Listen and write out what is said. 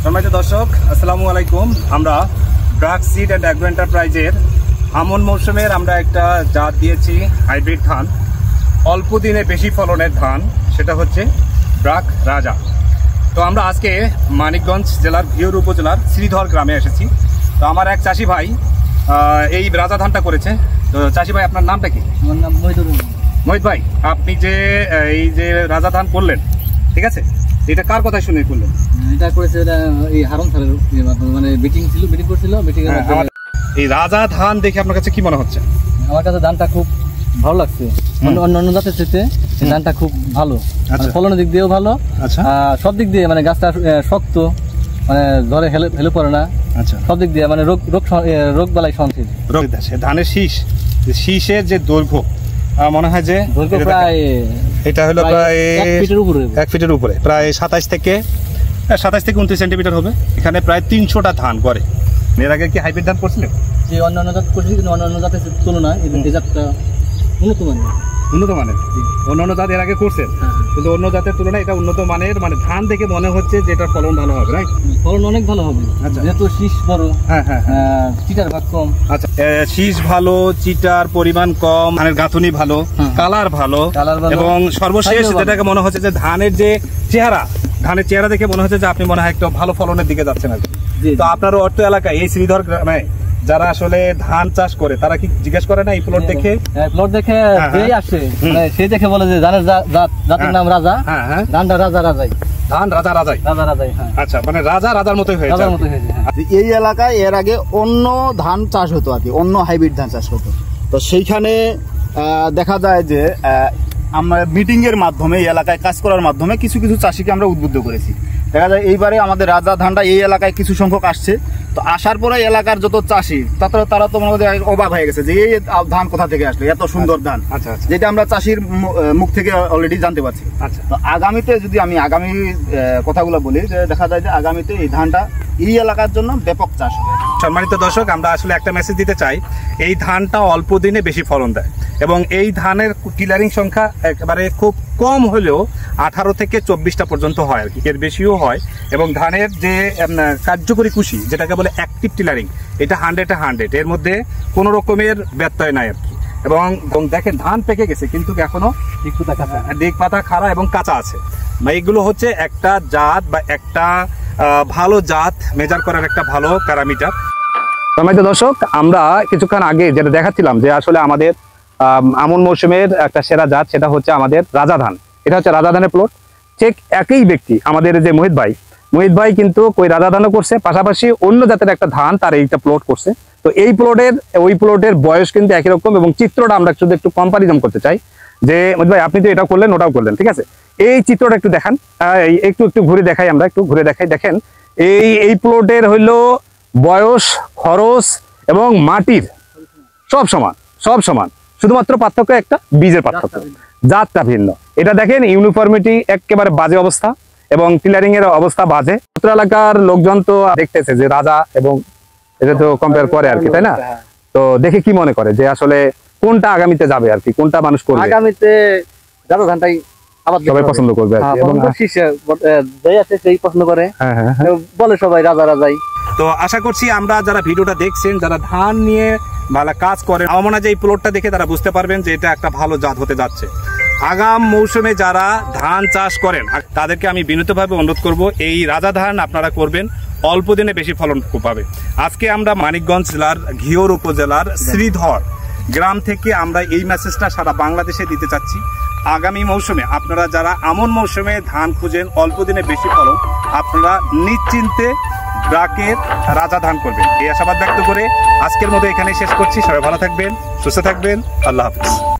সম্মানিত দর্শক, আসসালামু আলাইকুম। আমরা ব্রাক সিড অ্যান্ড অ্যাগ্রো এন্টারপ্রাইজের আমন মৌসুমের আমরা একটা জাত দিয়েছি হাইব্রিড ধান, অল্প দিনে বেশি ফলনের ধান, সেটা হচ্ছে ব্রাক রাজা। তো আমরা আজকে মানিকগঞ্জ জেলার ঘিওর উপজেলার শ্রীধর গ্রামে এসেছি। তো আমার এক চাষি ভাই এই রাজা ধানটা করেছে। তো চাষি ভাই, আপনার নামটা কি? আমার নাম মোহিত ভাই, আপনি যে এই যে রাজা ধান করলেন, ঠিক আছে, এটা কার কথা শুনে করলেন? এটা করেছে এই হারন স্যারের মাধ্যমে, মানে মিটিং করছিল। এই রাজা ধান দেখে আপনার কাছে কি মনে হচ্ছে? আমার কাছে ধানটা খুব ভালো লাগছে, অন্য জাতের চেয়ে ধানটা খুব ভালো, ফলনের দিক দিয়েও ভালো, সব দিক দিয়ে মানে গাছটা শক্ত, মানে ধরে হেলে পড়ে না, সব দিক দিয়ে মানে রোগ বালাই সহনশীল। ধানের শীষের যে দৈর্ঘ্য মনে হয় যে প্রায় এটা হলো প্রায় 1 ফিটের উপরে, প্রায় 27 থেকে 29 সেন্টিমিটার হবে। এখানে প্রায় 300টা ধান করে। এর আগে কি হাইব্রিড ধান করছিলেন? যে অন্যান্য জাত করছি, কিন্তু অন্যান্য জাতের তুলনায় এই জাতটা উন্নত মানের। অন্যান্য জাত এর আগে করছেন, কিন্তু অন্য জাতের তুলনায় এটা উন্নত মানের। মানে ধান দেখে মনে হচ্ছে যে এটার ফলন ভালো হবে, রাইট? ফলন অনেক ভালো হবে, যেহেতু শীষ বড়, চিটার ভাগ কম। আচ্ছা, শীষ ভালো, চিটার পরিমাণ কম, ধানের গাঁথনি ভালো, কালার ভালো, এবং সর্বশেষ যেটাকে মনে হচ্ছে যে ধানের যে চেহারা দেখে মনে হচ্ছে যে আপনি মনে হয় একটা ভালো ফলনের দিকে যাচ্ছেন আর কি। তো আপনার অর্থ এলাকায় এই শ্রীধর গ্রামে যারা আসলে ধান চাষ করে তারা কি জিজ্ঞেস করে না এই প্লট দেখে? যেই আসে সে দেখে বলে যে ধানের জাতের নাম রাজা, ধানটা রাজাই। আচ্ছা, মানে রাজার মতোই হয়েছে। এই এলাকায় এর আগে অন্য ধান চাষ হতো আর কি, অন্য হাইব্রিড ধান চাষ হতো। তো সেইখানে দেখা যায় যে আমরা মিটিং এর মাধ্যমে, এই এলাকায় কাজ করার মাধ্যমে কিছু চাষিকে আমরা উদ্বুদ্ধ করেছি। দেখা যায় এইবারে আমাদের রাজা ধানটা এই এলাকায় কিছু সংখ্যক আসছে। তো আসার পরে এলাকার যত চাষি তারা তো মনে হয় অবাক হয়ে গেছে যে এই ধান কোথা থেকে আসলো, এত সুন্দর ধান, যেটা আমরা চাষির মুখ থেকে অলরেডি জানতে পারছি। তো আগামীতে যদি আমি আগামী কথাগুলো বলি, যে দেখা যায় যে আগামীতে এই ধানটা এই এলাকার জন্য ব্যাপক চাষ হবে। সম্মানিত দর্শক, আমরা আসলে একটা মেসেজ দিতে চাই। এই ধানটা অল্প দিনে বেশি ফলন দেয়, এবং এই ধানের টিলারিং সংখ্যা একেবারে খুব কম হলেও 18 থেকে 24টা পর্যন্ত হয় আর কি, এর বেশিও হয়। এবং ধানের যে কার্যকরী কুশি, যেটাকে বলে অ্যাক্টিভ টিলারিং, এটা 100 এর মধ্যে কোনো রকমের ব্যত্যয় নাই আর কি। এবং দেখেন ধান পেকে গেছে, কিন্তু এখনো দিক পাতা খাড়া এবং কাঁচা আছে। এইগুলো হচ্ছে একটা জাত বা একটা ভালো জাত মেজার করার একটা ভালো প্যারামিটার। সম্মানিত দর্শক, আমরা কিছুক্ষণ আগে যেটা দেখাচ্ছিলাম যে আসলে আমাদের আমন মৌসুমের একটা সেরা জাত, সেটা হচ্ছে আমাদের রাজা ধান। এটা হচ্ছে রাজা ধানের প্লট। ঠিক একই ব্যক্তি আমাদের যে মোহিত ভাই কিন্তু ওই রাজা ধানও করছে, পাশাপাশি অন্য জাতের একটা ধান তার এইটা প্লট করছে। তো এই ওই প্লটের বয়স কিন্তু একই রকম, এবং চিত্রটা আমরা শুধু একটু কম্পারিজন করতে চাই যে মোহিত ভাই, আপনি তো এটা করলেন, ওটাও করলেন, ঠিক আছে, এই চিত্রটা একটু দেখান, একটু ঘুরে দেখাই, আমরা একটু ঘুরে দেখাই। দেখেন এই প্লটের হইলো বয়স, খরচ এবং মাটির সব সমান, শুধুমাত্র পার্থক্য একটা বীজের পার্থক্য, জাতটা ভিন্ন। এটা দেখেন ইউনিফর্মিটি একেবারে বাজে অবস্থা, এবং টিলারিং এর অবস্থা বাজে। উত্তর এলাকার লোকজন তো দেখতেছে যে রাজা এবং এটা তো কম্পেয়ার করে আর কি, তাই না? তো দেখে কি মনে করে যে আসলে কোনটা আগামীতে যাবে আর কি, কোনটা মানুষ করবে? আগামীতে রাজা ধানটাই সবাই পছন্দ করবে আর কি, এবং সেই পছন্দ করে, বলে সবাই রাজাই। তো আশা করছি আমরা যারা ভিডিওটা দেখছেন, যারা ধান নিয়ে ভালো কাজ করেন, আমার মনে হয় যে এই প্লটটা দেখে তারা বুঝতে পারবেন যে এটা একটা ভালো জাত হতে যাচ্ছে। আগাম মৌসুমে যারা ধান চাষ করেন তাদেরকে আমি বিনীতভাবে অনুরোধ করব, এই রাজা ধান আপনারা করবেন, অল্প দিনে বেশি ফলন পাবে। আজকে আমরা মানিকগঞ্জ জেলার ঘিওর উপজেলার শ্রীধর গ্রাম থেকে আমরা এই মেসেজটা সারা বাংলাদেশে দিতে চাচ্ছি। আগামী মৌসুমে আপনারা যারা আমন মৌসুমে ধান খুঁজেন, অল্প দিনে বেশি ফলন, আপনারা নিশ্চিন্তে ব্রাকের রাজা ধান করবেন, এই আশাবাদ ব্যক্ত করে আজকের মতো এখানে শেষ করছি। সবাই ভালো থাকবেন, সুস্থ থাকবেন, আল্লাহ হাফেজ।